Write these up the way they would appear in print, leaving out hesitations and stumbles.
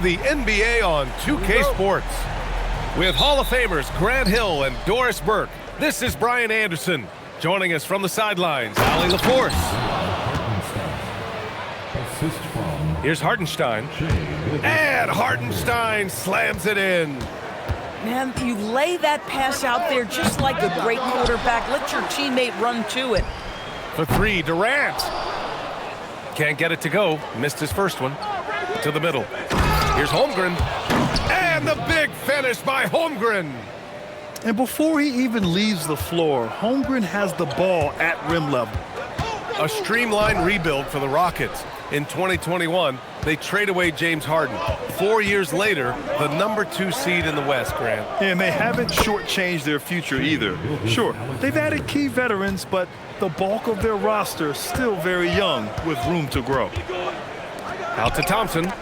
the NBA on 2K Sports. With Hall of Famers Grant Hill and Doris Burke, this is Brian Anderson. Joining us from the sidelines, Allie LaForce. Here's Hartenstein. And Hartenstein slams it in. Man, you lay that pass out there just like a great quarterback. Let your teammate run to it. For three, Durant. Can't get it to go. Missed his first one. To the middle. Here's Holmgren. And the big finish by Holmgren. And before he even leaves the floor, Holmgren has the ball at rim level. A streamlined rebuild for the Rockets. In 2021, they trade away James Harden. 4 years later, the #2 seed in the West, Grant. And they haven't shortchanged their future either. Sure, they've added key veterans, but the bulk of their roster is still very young with room to grow. Out to Thompson.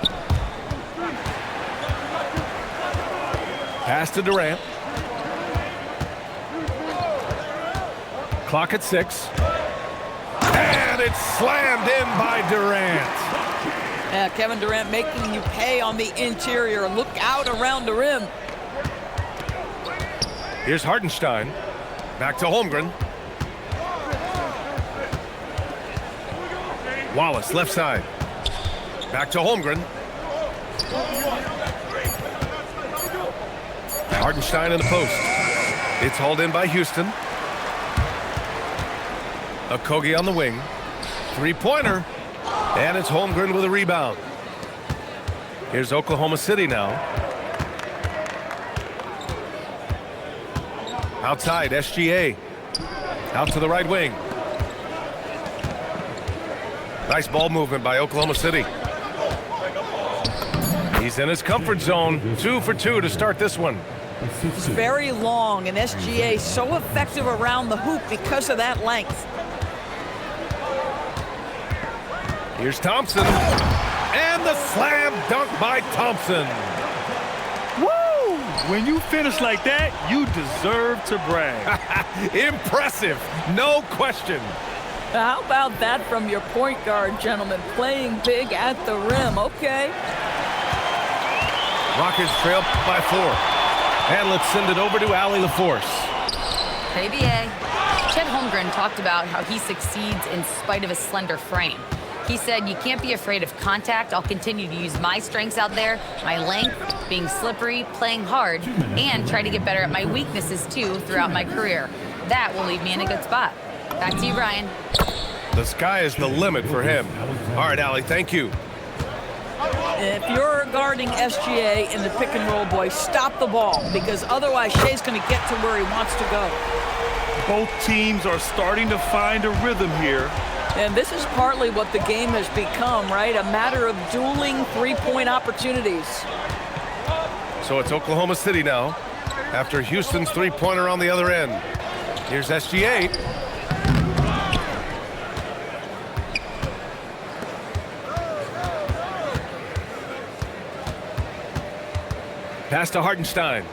Pass to Durant. Clock at 6. And it's slammed in by Durant. Yeah, Kevin Durant making you pay on the interior. Look out around the rim. Here's Hartenstein. Back to Holmgren. Wallace, left side. Back to Holmgren. Hartenstein in the post. It's hauled in by Houston. Okogie on the wing. Three-pointer. And it's Holmgren with a rebound. Here's Oklahoma City now. Outside, SGA. Out to the right wing. Nice ball movement by Oklahoma City. He's in his comfort zone. 2 for 2 to start this one. It's very long, and SGA so effective around the hoop because of that length. Here's Thompson. And the slam dunk by Thompson. Woo! When you finish like that, you deserve to brag. Impressive, no question. How about that from your point guard, gentlemen? Playing big at the rim, okay. Rockets trail by 4. And let's send it over to Allie LaForce. Hey, BA. Chet Holmgren talked about how he succeeds in spite of his slender frame. He said, you can't be afraid of contact. I'll continue to use my strengths out there, my length, being slippery, playing hard, and try to get better at my weaknesses, too, throughout my career. That will leave me in a good spot. Back to you, Brian. The sky is the limit for him. All right, Allie, thank you. If you're guarding SGA in the pick and roll, boy, stop the ball, because otherwise Shai's going to get to where he wants to go. Both teams are starting to find a rhythm here. And this is partly what the game has become, right? A matter of dueling three-point opportunities. So it's Oklahoma City now, after Houston's three-pointer on the other end. Here's SGA. Pass to Hartenstein.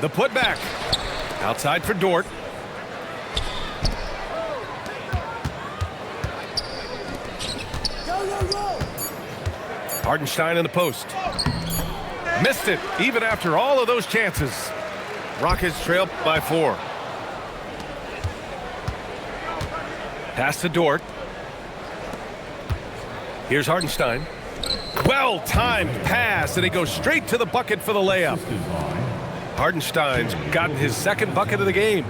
The putback. Outside for Dort. Hartenstein in the post. Missed it, even after all of those chances. Rockets trail by 4. Pass to Dort. Here's Hartenstein. Well-timed pass, and he goes straight to the bucket for the layup. Hartenstein's gotten his second bucket of the game.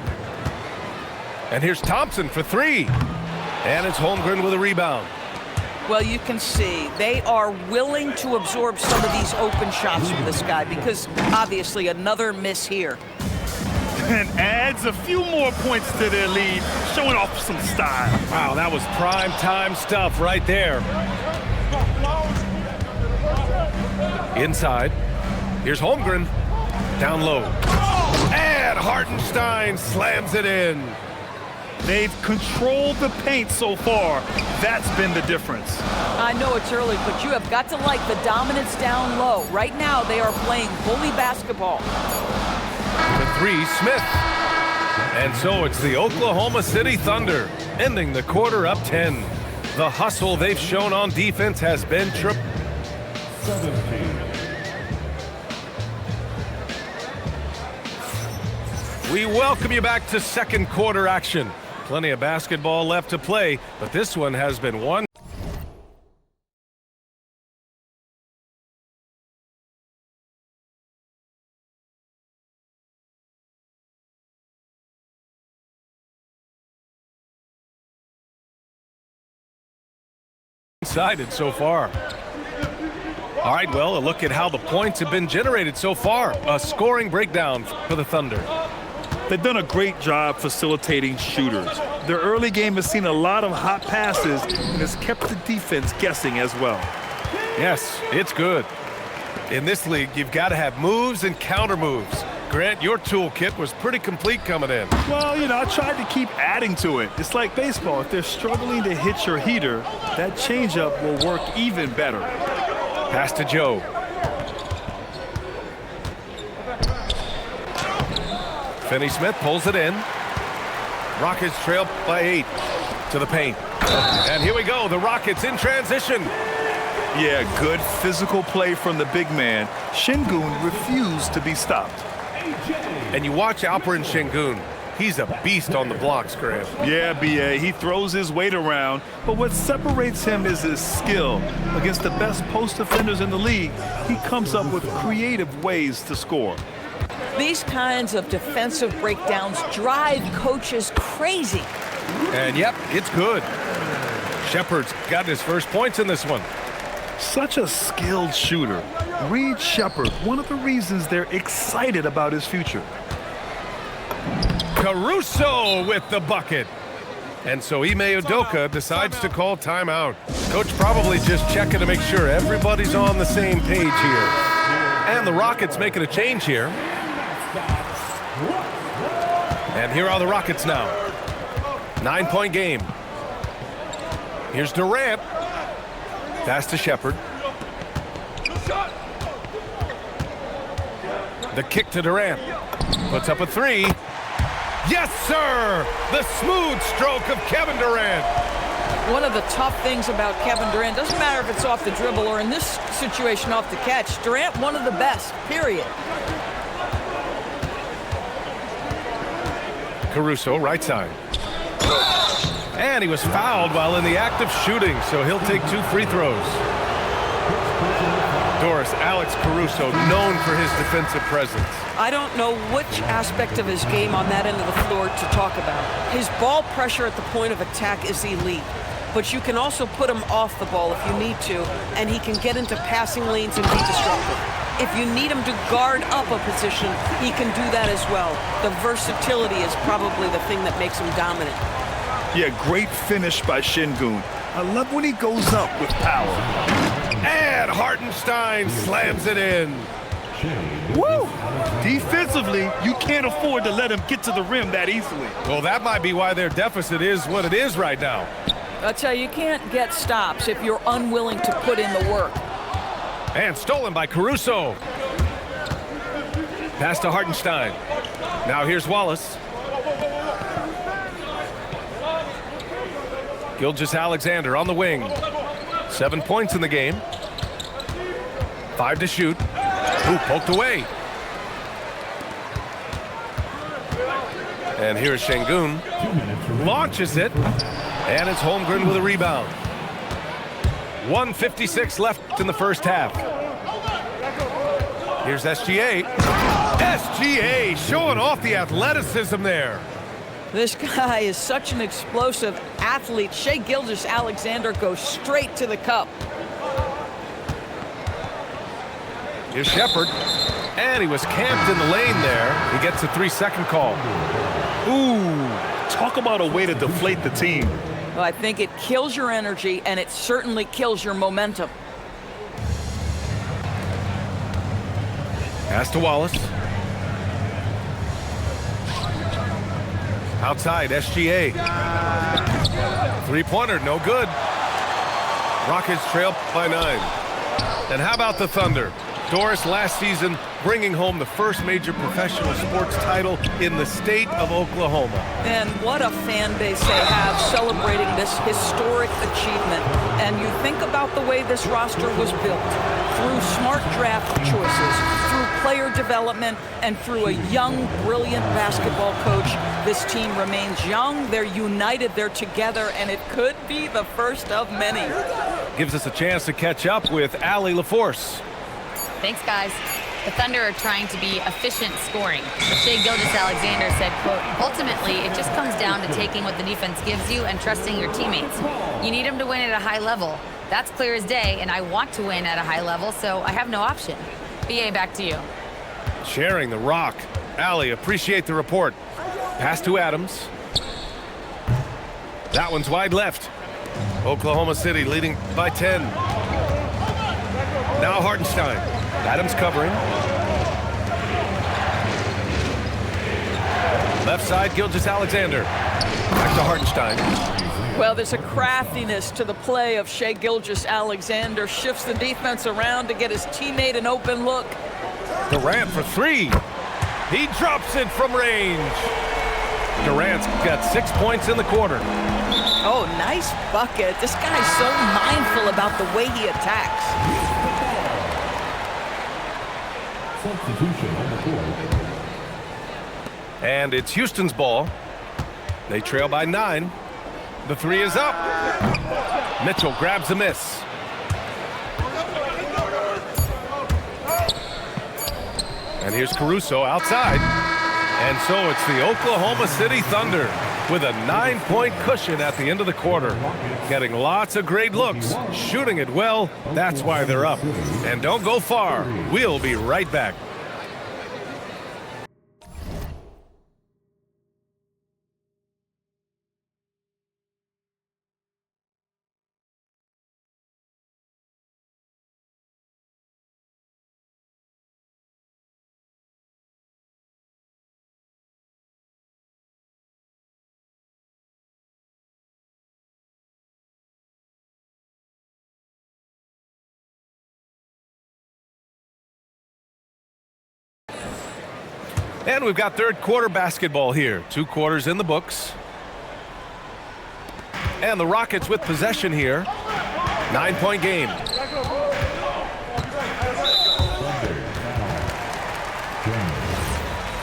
And here's Thompson for 3. And it's Holmgren with a rebound. Well, you can see they are willing to absorb some of these open shots from this guy because obviously another miss here. And adds a few more points to their lead, showing off some style. Wow, that was prime time stuff right there. Inside. Here's Holmgren. Down low. And Hartenstein slams it in. They've controlled the paint so far. That's been the difference. I know it's early, but you have got to like the dominance down low. Right now, they are playing bully basketball. The 3, Smith. And so it's the Oklahoma City Thunder, ending the quarter up 10. The hustle they've shown on defense has been We welcome you back to second quarter action. Plenty of basketball left to play, but this one has been one. Sided so far. All right, well, a look at how the points have been generated so far. A scoring breakdown for the Thunder. They've done a great job facilitating shooters. Their early game has seen a lot of hot passes and has kept the defense guessing as well. Yes, it's good. In this league, you've got to have moves and counter moves. Grant, your toolkit was pretty complete coming in. Well, you know, I tried to keep adding to it. It's like baseball. If they're struggling to hit your heater, that changeup will work even better. Pass to Joe. Finney-Smith pulls it in. Rockets trail by 8 to the paint. And here we go, the Rockets in transition. Yeah, good physical play from the big man. Şengün refused to be stopped. And you watch Alperen Şengün. He's a beast on the blocks, Grant. Yeah, B.A., he throws his weight around, but what separates him is his skill. Against the best post defenders in the league, he comes up with creative ways to score. These kinds of defensive breakdowns drive coaches crazy. And yep, it's good. Shepard's got his first points in this one. Such a skilled shooter. Reed Shepard, one of the reasons they're excited about his future. Caruso with the bucket. And so Ime Udoka decides to call timeout. Coach probably just checking to make sure everybody's on the same page here. And the Rockets making a change here. And here are the Rockets now. 9-point game. Here's Durant. Pass to Shepard. The kick to Durant. Puts up a 3. Yes, sir! The smooth stroke of Kevin Durant. One of the tough things about Kevin Durant, doesn't matter if it's off the dribble or in this situation off the catch, Durant one of the best, period. Caruso, right side. And he was fouled while in the act of shooting, so he'll take 2 free throws. Doris, Alex Caruso, known for his defensive presence. I don't know which aspect of his game on that end of the floor to talk about. His ball pressure at the point of attack is elite, but you can also put him off the ball if you need to, and he can get into passing lanes and be disruptive. If you need him to guard up a position, he can do that as well. The versatility is probably the thing that makes him dominant. Yeah, great finish by Şengün. I love when he goes up with power. And Hartenstein slams it in. Woo! Defensively, you can't afford to let him get to the rim that easily. Well, that might be why their deficit is what it is right now. I'll tell you, you can't get stops if you're unwilling to put in the work. And stolen by Caruso. Pass to Hartenstein. Now here's Wallace. Gilgeous-Alexander on the wing. 7 points in the game. 5 to shoot. Ooh, poked away. And here's Şengün. Launches it. And it's Holmgren with a rebound. 1:56 left in the first half. Here's SGA. SGA showing off the athleticism there. This guy is such an explosive athlete. Shai Gilgeous-Alexander goes straight to the cup. Here's Shepard. And he was camped in the lane there. He gets a 3-second call. Ooh, talk about a way to deflate the team. Well, I think it kills your energy, and it certainly kills your momentum. Pass to Wallace. Outside, SGA. 3-pointer, no good. Rockets trail by 9. And how about the Thunder? Doris, last season, bringing home the first major professional sports title in the state of Oklahoma. And what a fan base they have celebrating this historic achievement. And you think about the way this roster was built, through smart draft choices, through player development, and through a young, brilliant basketball coach. This team remains young, they're united, they're together, and it could be the first of many. Gives us a chance to catch up with Allie LaForce. Thanks, guys. The Thunder are trying to be efficient scoring. Shai Gilgeous-Alexander said, quote, ultimately, it just comes down to taking what the defense gives you and trusting your teammates. You need them to win at a high level. That's clear as day, and I want to win at a high level, so I have no option. BA, back to you. Sharing the rock. Allie, appreciate the report. Pass to Adams. That one's wide left. Oklahoma City leading by 10. Now Hartenstein. Adams covering. Left side, Gilgeous-Alexander. Back to Hartenstein. Well, there's a craftiness to the play of Shai Gilgeous-Alexander. Shifts the defense around to get his teammate an open look. Durant for three. He drops it from range. Durant's got 6 points in the quarter. Oh, nice bucket. This guy's so mindful about the way he attacks. Substitution on the court. And it's Houston's ball. They trail by 9. The three is up. Mitchell grabs a miss. And here's Caruso outside. And so it's the Oklahoma City Thunder with a 9-point cushion at the end of the quarter. Getting lots of great looks, shooting it well. That's why they're up. And don't go far. We'll be right back. And we've got third quarter basketball here. 2 quarters in the books. And the Rockets with possession here. 9-point game.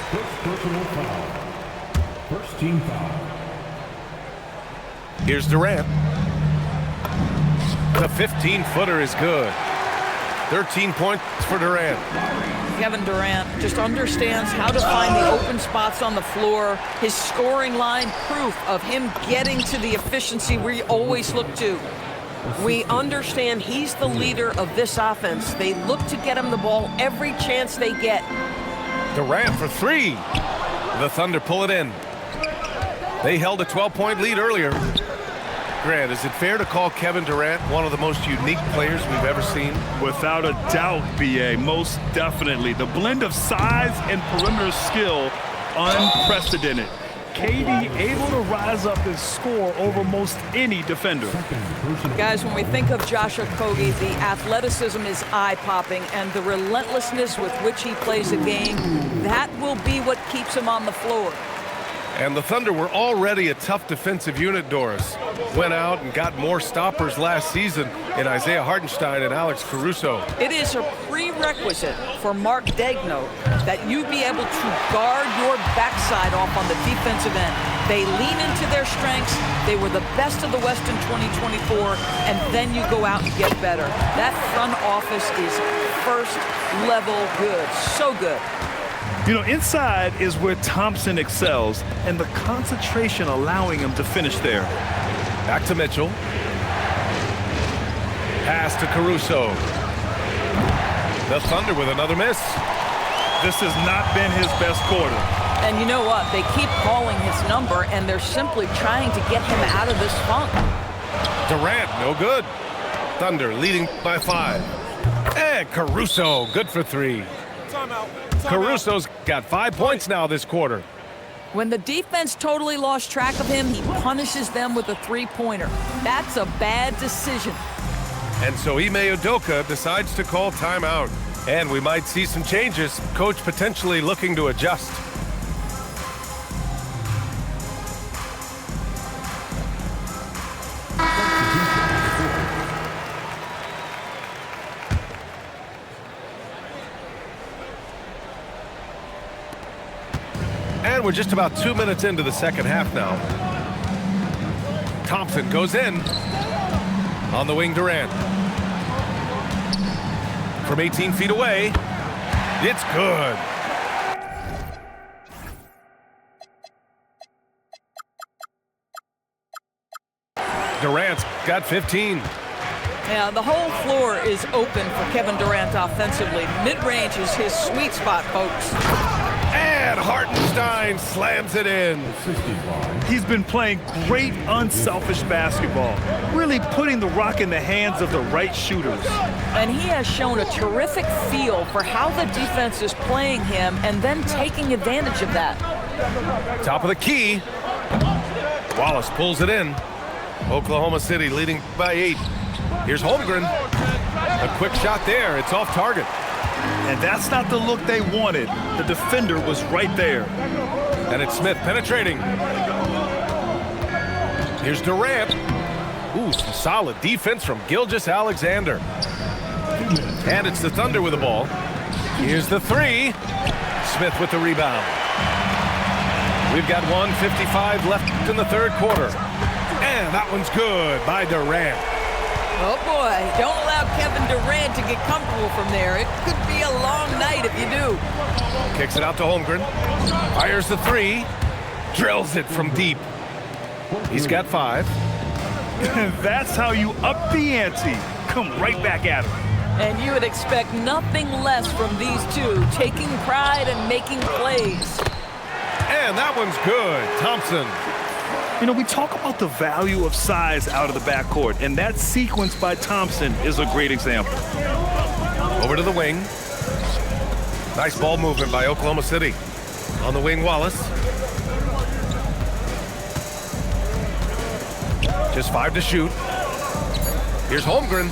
First personal foul. First team foul. Here's Durant. The 15-footer is good. 13 points for Durant. Kevin Durant just understands how to find the open spots on the floor. His scoring line, proof of him getting to the efficiency we always look to. We understand he's the leader of this offense. They look to get him the ball every chance they get. Durant for 3. The Thunder pull it in. They held a 12-point lead earlier. Grant, is it fair to call Kevin Durant one of the most unique players we've ever seen? Without a doubt, BA, most definitely. The blend of size and perimeter skill, unprecedented. KD able to rise up and score over most any defender. Guys, when we think of Josh Okogie, the athleticism is eye-popping, and the relentlessness with which he plays a game, that will be what keeps him on the floor. And the Thunder were already a tough defensive unit, Doris. Went out and got more stoppers last season in Isaiah Hartenstein and Alex Caruso. It is a prerequisite for Mark Daigneault that you be able to guard your backside off on the defensive end. They lean into their strengths. They were the best of the West in 2024, and then you go out and get better. That front office is first level good, so good. You know, inside is where Thompson excels, and the concentration allowing him to finish there. Back to Mitchell. Pass to Caruso. The Thunder with another miss. This has not been his best quarter. And you know what? They keep calling his number, and they're simply trying to get him out of this funk. Durant, no good. Thunder leading by 5. And Caruso, good for 3. Caruso's got 5 points now this quarter. When the defense totally lost track of him, he punishes them with a three-pointer. That's a bad decision. And so Ime Udoka decides to call timeout. And we might see some changes. Coach potentially looking to adjust. And we're just about 2 minutes into the second half now. Thompson goes in. On the wing, Durant. From 18 feet away. It's good. Durant's got 15. Yeah, the whole floor is open for Kevin Durant offensively. Mid-range is his sweet spot, folks. And Hartenstein slams it in. He's been playing great unselfish basketball, really putting the rock in the hands of the right shooters. And he has shown a terrific feel for how the defense is playing him and then taking advantage of that. Top of the key. Wallace pulls it in. Oklahoma City leading by 8. Here's Holmgren. A quick shot there. It's off target. And that's not the look they wanted. The defender was right there. And it's Smith penetrating. Here's Durant. Ooh, some solid defense from Gilgeous-Alexander. And it's the Thunder with the ball. Here's the three. Smith with the rebound. We've got 1:55 left in the third quarter. And that one's good by Durant. Oh boy, don't allow Kevin Durant to get comfortable from there. It could be a long night if you do. Kicks it out to Holmgren. Fires the three. Drills it from deep. He's got 5. That's how you up the ante. Come right back at him. And you would expect nothing less from these two, taking pride and making plays. And that one's good. Thompson. You know, we talk about the value of size out of the backcourt, and that sequence by Thompson is a great example. Over to the wing. Nice ball movement by Oklahoma City. On the wing, Wallace. Just 5 to shoot. Here's Holmgren.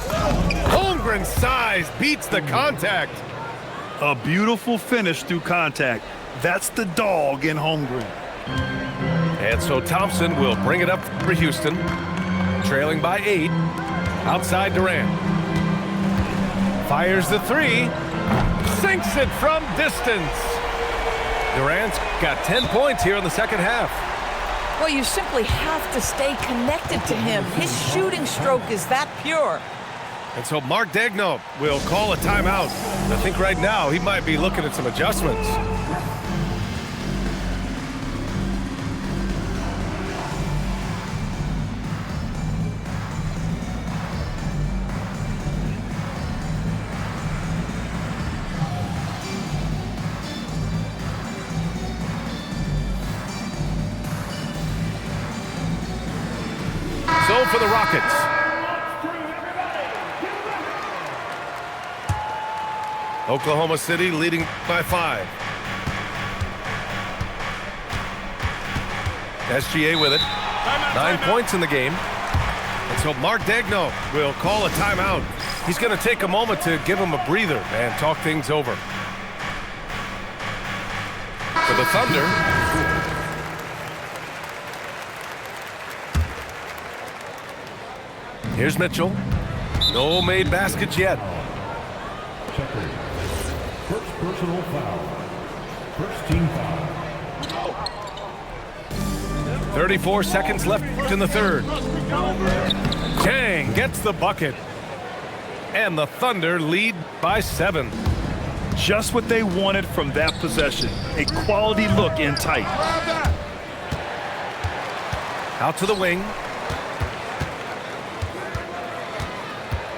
Holmgren's size beats the contact. A beautiful finish through contact. That's the dog in Holmgren. And so Thompson will bring it up for Houston. Trailing by 8. Outside Durant. Fires the three. Sinks it from distance. Durant's got 10 points here in the second half. Well, you simply have to stay connected to him. His shooting stroke is that pure. And so Mark Daigneault will call a timeout. I think right now he might be looking at some adjustments. So for the Rockets. Oklahoma City leading by 5. SGA with it. 9 points in the game. And so Mark Daigneault will call a timeout. He's going to take a moment to give him a breather and talk things over. For the Thunder. Here's Mitchell. No made baskets yet. First personal foul. First team foul. 34 seconds left in the third. Chang gets the bucket. And the Thunder lead by 7. Just what they wanted from that possession. A quality look in tight. Out to the wing.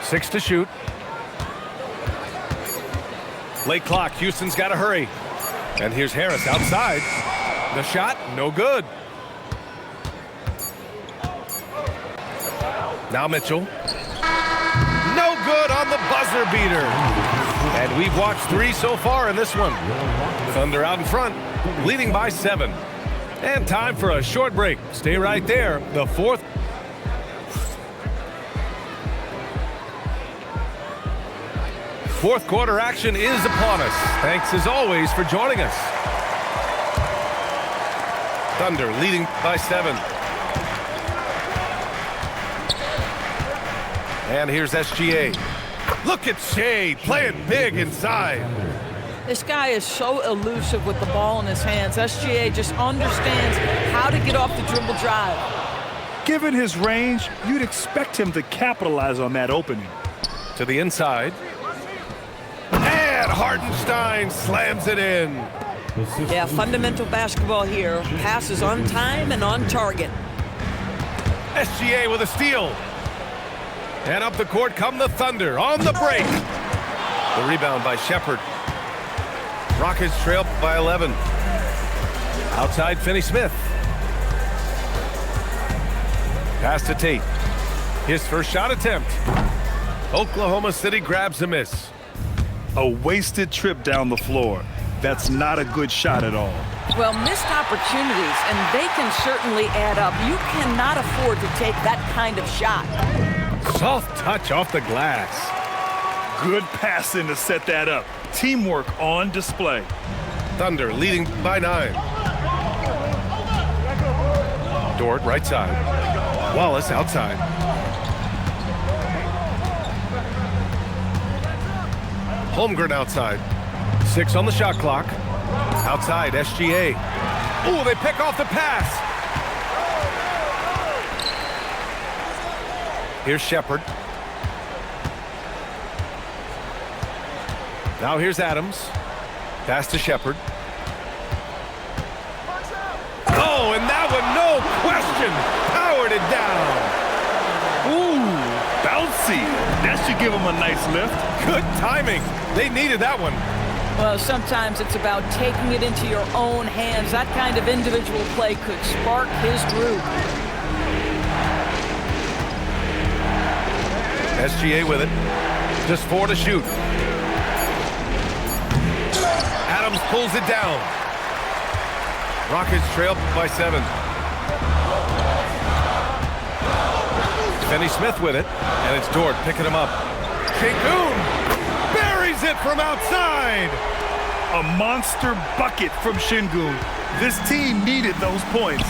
6 to shoot. Late clock. Houston's got to hurry. And here's Harris outside. The shot, no good. Now Mitchell. No good on the buzzer beater. And we've watched 3 so far in this one. Thunder out in front, leading by 7. And time for a short break. Stay right there. The fourth. Fourth quarter action is upon us. Thanks as always for joining us. Thunder leading by 7. And here's SGA. Look at Shai playing big inside. This guy is so elusive with the ball in his hands. SGA just understands how to get off the dribble drive. Given his range, you'd expect him to capitalize on that opening. To the inside. And Hartenstein slams it in. Yeah, fundamental basketball here. Passes on time and on target. SGA with a steal. And up the court come the Thunder on the break. The rebound by Shepherd. Rockets trail by 11. Outside Finney-Smith. Pass to Tate. His first shot attempt. Oklahoma City grabs a miss. A wasted trip down the floor. That's not a good shot at all. Well, missed opportunities, and they can certainly add up. You cannot afford to take that kind of shot. Soft touch off the glass. Good passing to set that up. Teamwork on display. Thunder leading by 9. Dort right side. Wallace outside. Holmgren outside. 6 on the shot clock. Outside SGA. Ooh, they pick off the pass. Here's Shepherd. Now here's Adams. Pass to Shepherd. Oh, and that one, no question, powered it down. Ooh, bouncy. That should give him a nice lift. Good timing. They needed that one. Well, sometimes it's about taking it into your own hands. That kind of individual play could spark his group. SGA with it. Just 4 to shoot. Adams pulls it down. Rockets trail by 7. Finney-Smith with it, and it's Dort picking him up. Sengun buries it from outside. A monster bucket from Sengun. This team needed those points.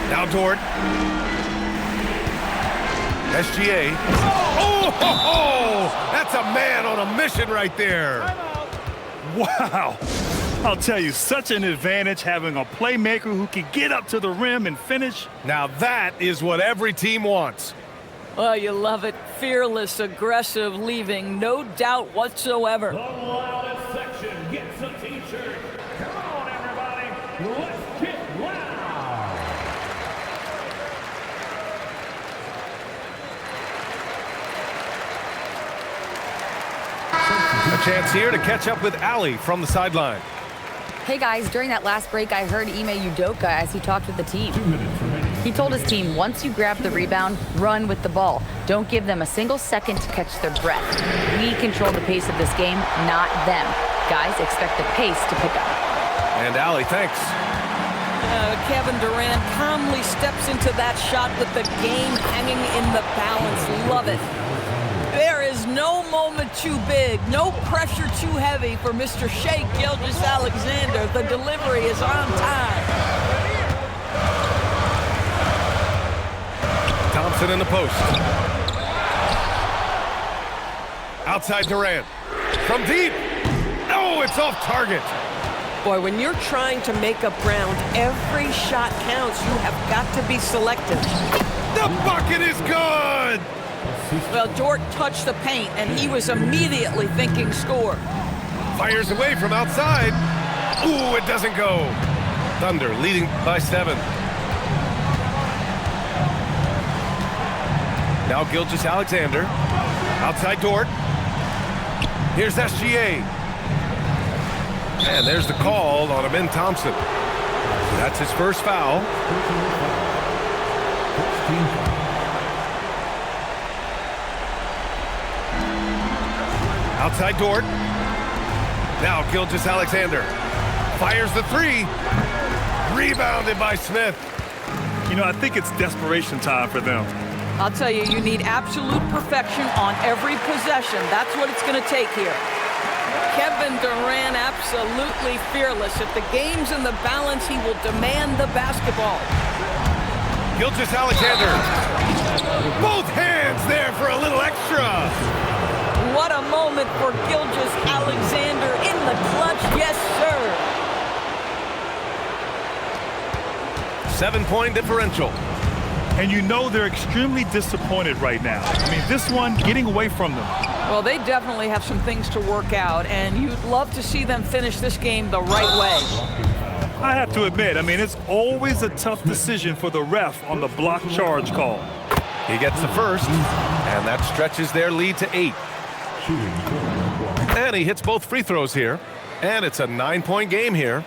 Now Dort. SGA. Oh, ho, ho! That's a man on a mission right there. Wow. I'll tell you, such an advantage having a playmaker who can get up to the rim and finish. Now that is what every team wants. Well, you love it. Fearless, aggressive, leaving no doubt whatsoever. The loudest section gets a t-shirt. Come on, everybody. Let's get loud. A chance here to catch up with Allie from the sideline. Hey guys, during that last break, I heard Ime Udoka as he talked with the team. 2 minutes remaining. He told his team, once you grab the rebound, run with the ball. Don't give them a single second to catch their breath. We control the pace of this game, not them. Guys, expect the pace to pick up. And Allie, thanks. Kevin Durant calmly steps into that shot with the game hanging in the balance. Love it. There is no moment too big, no pressure too heavy for Mr. Shai Gilgeous-Alexander. The delivery is on time. Thompson in the post. Outside Durant. From deep. Oh, it's off target. Boy, when you're trying to make up ground, every shot counts. You have got to be selective. The bucket is good. Well, Dort touched the paint, and he was immediately thinking score. Fires away from outside. Ooh, it doesn't go. Thunder leading by 7. Now Gilgeous-Alexander. Outside Dort. Here's SGA. And there's the call on Amin Thompson. That's his first foul. Outside Dort. Now Gilgeous-Alexander. Fires the 3. Rebounded by Smith. You know, I think it's desperation time for them. I'll tell you, you need absolute perfection on every possession. That's what it's going to take here. Kevin Durant absolutely fearless. If the game's in the balance, he will demand the basketball. Gilgeous-Alexander. Both hands there for a little extra. What a moment for Gilgeous-Alexander in the clutch. Yes, sir. 7-point differential. And you know they're extremely disappointed right now. I mean, this one getting away from them. Well, they definitely have some things to work out, and you'd love to see them finish this game the right way. I have to admit, I mean, it's always a tough decision for the ref on the block charge call. He gets the first, and that stretches their lead to 8. And he hits both free throws here, and it's a 9-point game here.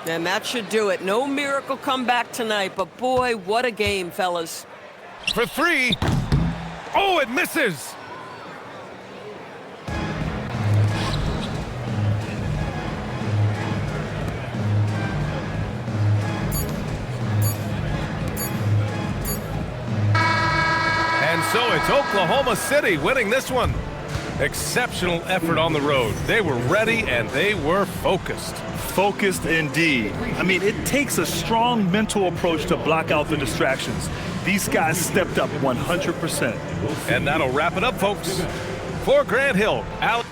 And that should do it. No miracle comeback tonight, but boy, what a game, fellas. For 3. Oh, it misses. And so it's Oklahoma City winning this one. Exceptional effort on the road. They were ready and they were focused. Focused indeed. I mean, it takes a strong mental approach to block out the distractions. These guys stepped up 100%. And that'll wrap it up, folks. For Grant Hill, Alex.